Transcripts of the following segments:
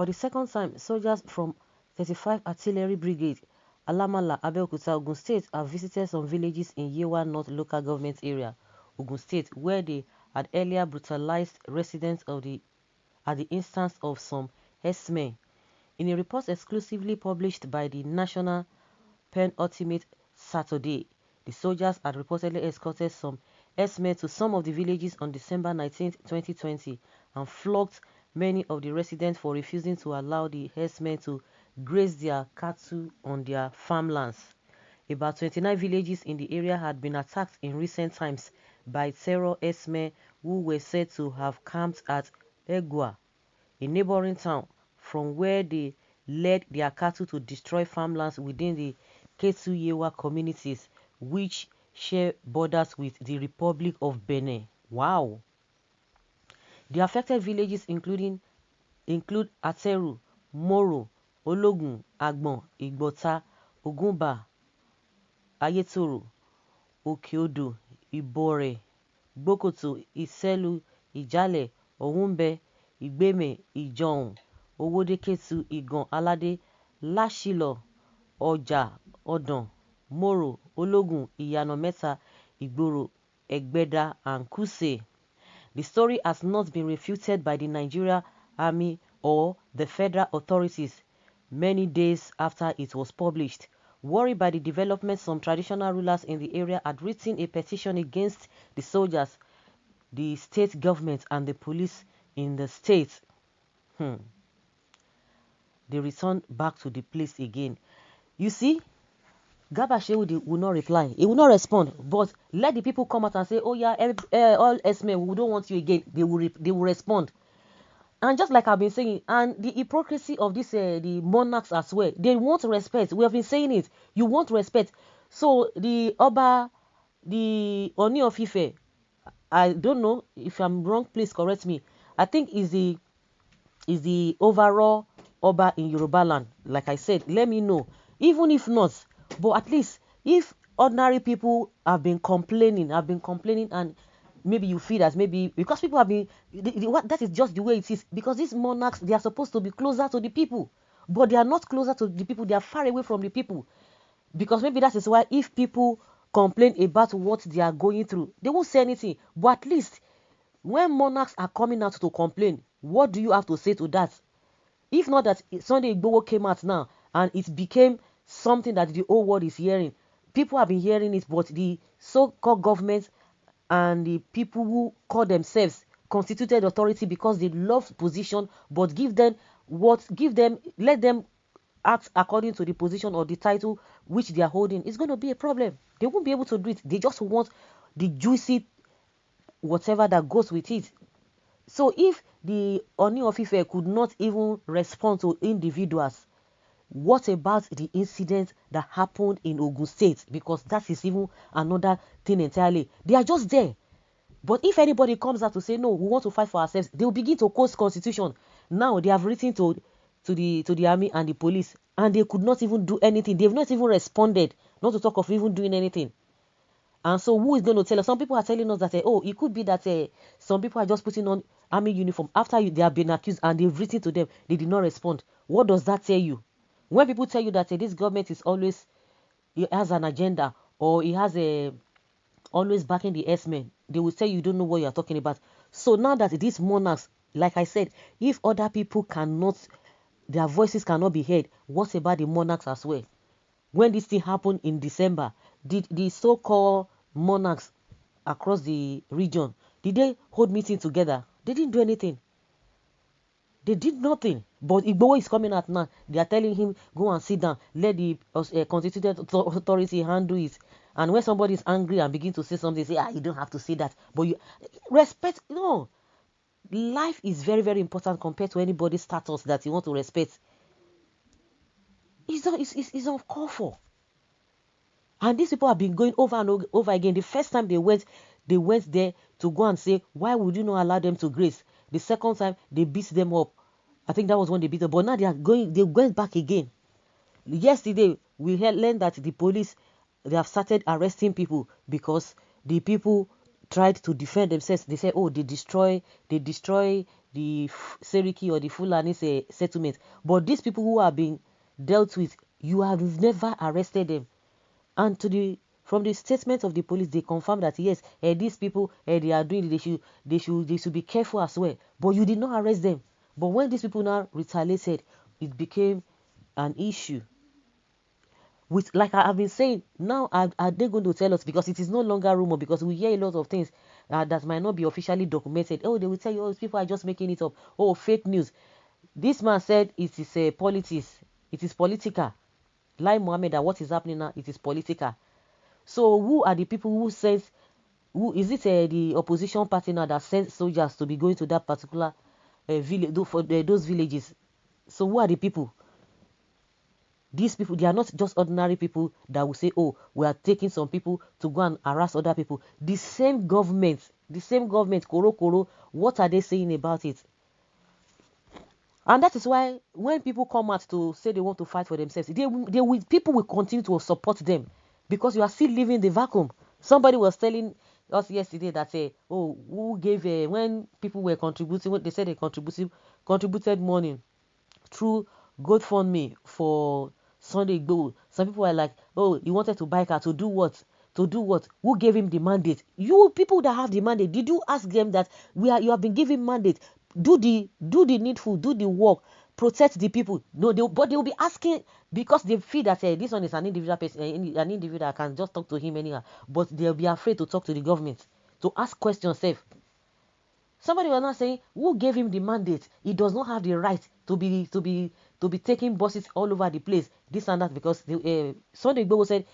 the second time, soldiers from 35 Artillery Brigade, Alamala, Abeokuta, Ogun State have visited some villages in Yewa North local government area, Ogun State, where they had earlier brutalized residents at the instance of some herdsmen. In a report exclusively published by the National Penultimate Saturday, the soldiers had reportedly escorted some herdsmen to some of the villages on December 19, 2020, and flogged many of the residents for refusing to allow the herdsmen to graze their cattle on their farmlands. About 29 villages in the area had been attacked in recent times by terror herdsmen who were said to have camped at Egua, a neighboring town, from where they led their cattle to destroy farmlands within the Ketu Yewa communities, which share borders with the Republic of Benin. Wow! The affected villages include Ateru, Moro, Ologun, Agbon, Igbota, Ogunba, Ayetoro, Okeodo, Ibore, Gbokoto, Iselu, Ijale, Ohunbe, Igbeme, Ijohun, Owodeketu, Igan, Alade, Lashilo, Oja, Odon, Moro, Ologun, Iyana Meta, Igboro, Egbeda, and Kuse. The story has not been refuted by the Nigeria Army or the federal authorities many days after it was published. Worried by the development, some traditional rulers in the area had written a petition against the soldiers, the state government, and the police in the state. They returned back to the place again. You see, Garba Shehu will not reply. He will not respond. But let the people come out and say, oh yeah, all S-men, we don't want you again. They will respond. And just like I've been saying, and the hypocrisy of this, the monarchs as well, they want respect. We have been saying it. You want respect. So the Oba, the Oni of Ife, I don't know if I'm wrong. Please correct me. I think is the overall Oba in Yoruba land. Like I said, let me know. Even if not, but at least if ordinary people have been complaining, and maybe you feel that maybe because people have been, that is just the way it is. Because these monarchs, they are supposed to be closer to the people, but they are not closer to the people. They are far away from the people. Because maybe that is why if people complain about what they are going through, they won't say anything. But at least when monarchs are coming out to complain, what do you have to say to that? If not that Sunday Igboho came out now and it became something that the whole world is hearing. People have been hearing it, but the so-called government and the people who call themselves constituted authority because they love position, but let them act according to the position or the title which they are holding, it's going to be a problem. They won't be able to do it. They just want the juicy whatever that goes with it. So if the Oni of Ife could not even respond to individuals, what about the incident that happened in Ogun State? Because that is even another thing entirely. They are just there. But if anybody comes out to say, no, we want to fight for ourselves, they will begin to quote constitution. Now they have written to the army and the police, and they could not even do anything. They've not even responded, not to talk of even doing anything. And so who is going to tell us? Some people are telling us that, it could be that some people are just putting on army uniform after they have been accused and they've written to them. They did not respond. What does that tell you? When people tell you that this government is always, it has an agenda, or it has always backing the S-men, they will say you don't know what you're talking about. So now that these monarchs, like I said, if other people their voices cannot be heard, what about the monarchs as well? When this thing happened in December, did the so-called monarchs across the region, did they hold meeting together? They didn't do anything. They did nothing. But Igboho is coming out now. They are telling him, go and sit down. Let the constituted authority handle it. And when somebody is angry and begin to say something, say, you don't have to say that. But you respect. No. Life is very, very important compared to anybody's status that you want to respect. It's uncalled for. And these people have been going over and over again. The first time they went there to go and say, why would you not allow them to grace? The second time, they beat them up. I think that was when they beat them. But now they went back again. Yesterday, we learned that the police, they have started arresting people because the people tried to defend themselves. They said, they destroy the the Seriki or the Fulani settlement. But these people who are being dealt with, you have never arrested them. And from the statement of the police, they confirm that yes, these people they are doing, they should be careful as well. But you did not arrest them. But when these people now retaliated, it became an issue. With, like I have been saying, now are they going to tell us, because it is no longer rumor, because we hear a lot of things that might not be officially documented. Oh, they will tell you, oh, people are just making it up. Oh, fake news. This man said it is politics. It is political. Like Mohammed, that what is happening now, it is political. So who are the people who says, who is it the opposition party now that sends soldiers to be going to that particular village, for those villages? So who are the people? These people, they are not just ordinary people that will say, oh, we are taking some people to go and harass other people. The same government, Koro, what are they saying about it? And that is why when people come out to say they want to fight for themselves, people will continue to support them, because you are still living the vacuum. Somebody was telling us yesterday that, oh, who gave, when people were contributing, they said they contributed money through GoFundMe for Sunday Igboho. Some people were like, oh, he wanted to buy car to do what? To do what? Who gave him the mandate? You people that have the mandate, did you ask them that you have been given mandate? Do the needful, do the work, protect the people. No, but they will be asking, because they feel that this one is an individual person, an individual that can just talk to him anyhow. But they'll be afraid to talk to the government, to ask questions safe. Somebody was not saying, who gave him the mandate? He does not have the right to be taking buses all over the place, this and that, because Sunday Igboho said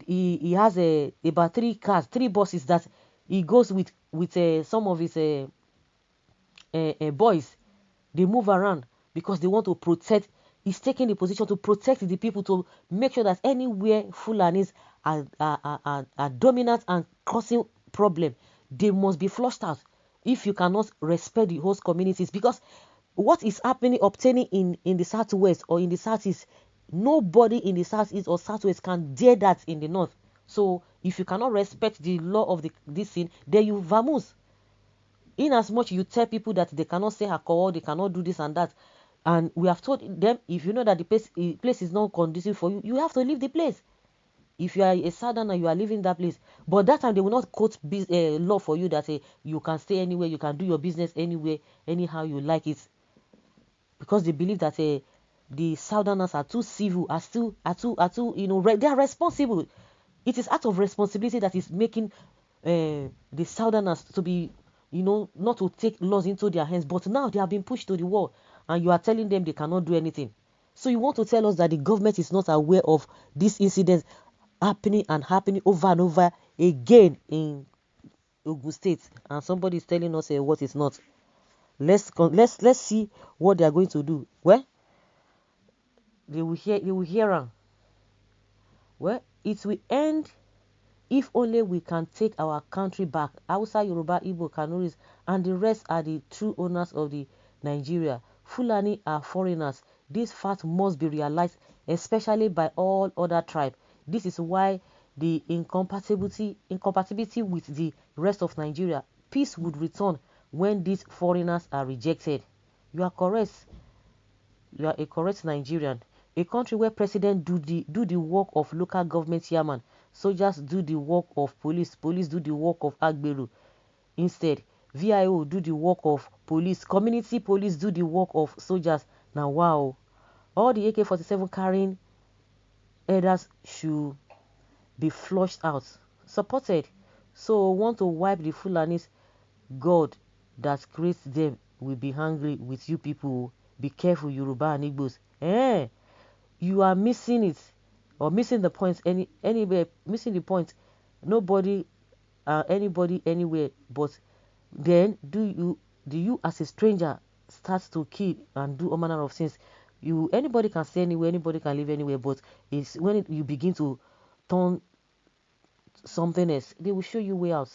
he has about 3 buses that he goes with some of his boys. They move around because they want to protect. He's taking the position to protect the people, to make sure that anywhere Fulanis are dominant and causing problem, they must be flushed out. If you cannot respect the host communities, because what is obtaining in the southwest or in the southeast, nobody in the southeast or southwest can dare that in the north. So if you cannot respect the law of this thing, then you vamoose. In as much you tell people that they cannot say alcohol, they cannot do this and that, and we have told them, if you know that the place is not conducive for you, you have to leave the place. If you are a southerner, you are leaving that place. But that time they will not quote law for you that you can stay anywhere, you can do your business anywhere, anyhow you like it, because they believe that the southerners are too civil, are too they are responsible. It is out of responsibility that is making the southerners to be, not to take laws into their hands. But now they have been pushed to the wall, and you are telling them they cannot do anything. So you want to tell us that the government is not aware of these incidents happening over and over again in Ogun State, and somebody is telling us what is not. Let's see what they are going to do. Well, they will hear. Well, it will end if only we can take our country back. Hausa, Yoruba, Igbo, Kanuris, and the rest are the true owners of the Nigeria. Fulani are foreigners. This fact must be realized, especially by all other tribes. This is why the incompatibility with the rest of Nigeria, peace would return when these foreigners are rejected. You are correct. You are a correct Nigerian. A country where president do the work of local government chairman, soldiers do the work of police do the work of Agbero. Instead, VIO do the work of police, community police do the work of soldiers. Now, wow, all the AK-47 carrying elders should be flushed out, supported. So want to wipe the Fulanis. God that creates them will be angry with you people. Be careful, Yoruba and Igbos. You are missing it, or missing the point anywhere, missing the point. Nobody, anybody, anywhere. But then do you as a stranger start to kill and do all manner of things? Anybody can stay anywhere, anybody can live anywhere. But it's when you begin to turn something else, they will show you way out.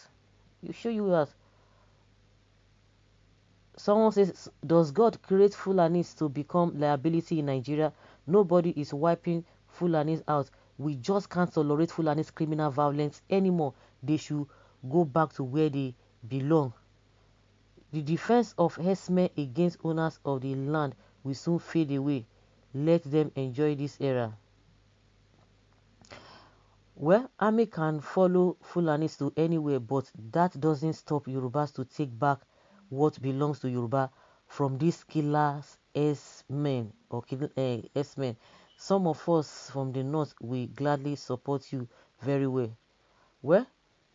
Someone says, does God create Fulanis to become liability in Nigeria? Nobody is wiping Fulanis out. We just can't tolerate Fulanis criminal violence anymore. They should go back to where they belong. The defense of herdsmen against owners of the land will soon fade away. Let them enjoy this era. Well, army can follow Fulanis to anywhere, but that doesn't stop Yorubas to take back what belongs to Yoruba from these killers, S-men or S-men. Some of us from the north will gladly support you very well. Well,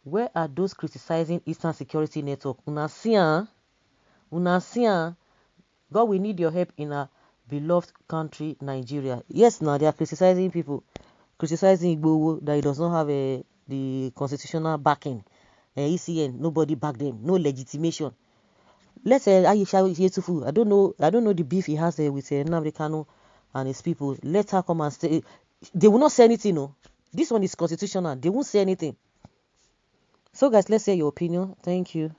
where are those criticizing Eastern Security Network? Una see, God, we need your help in our beloved country, Nigeria. Yes, now they are criticizing people, criticizing Igboho that he does not have the constitutional backing. ECN, nobody back them, no legitimation. Let's say Aisha Yetufu. I don't know the beef he has with Nnamdi Kanu and his people. Let her come and say. They will not say anything. No, this one is constitutional. They won't say anything. So guys, let's hear your opinion. Thank you.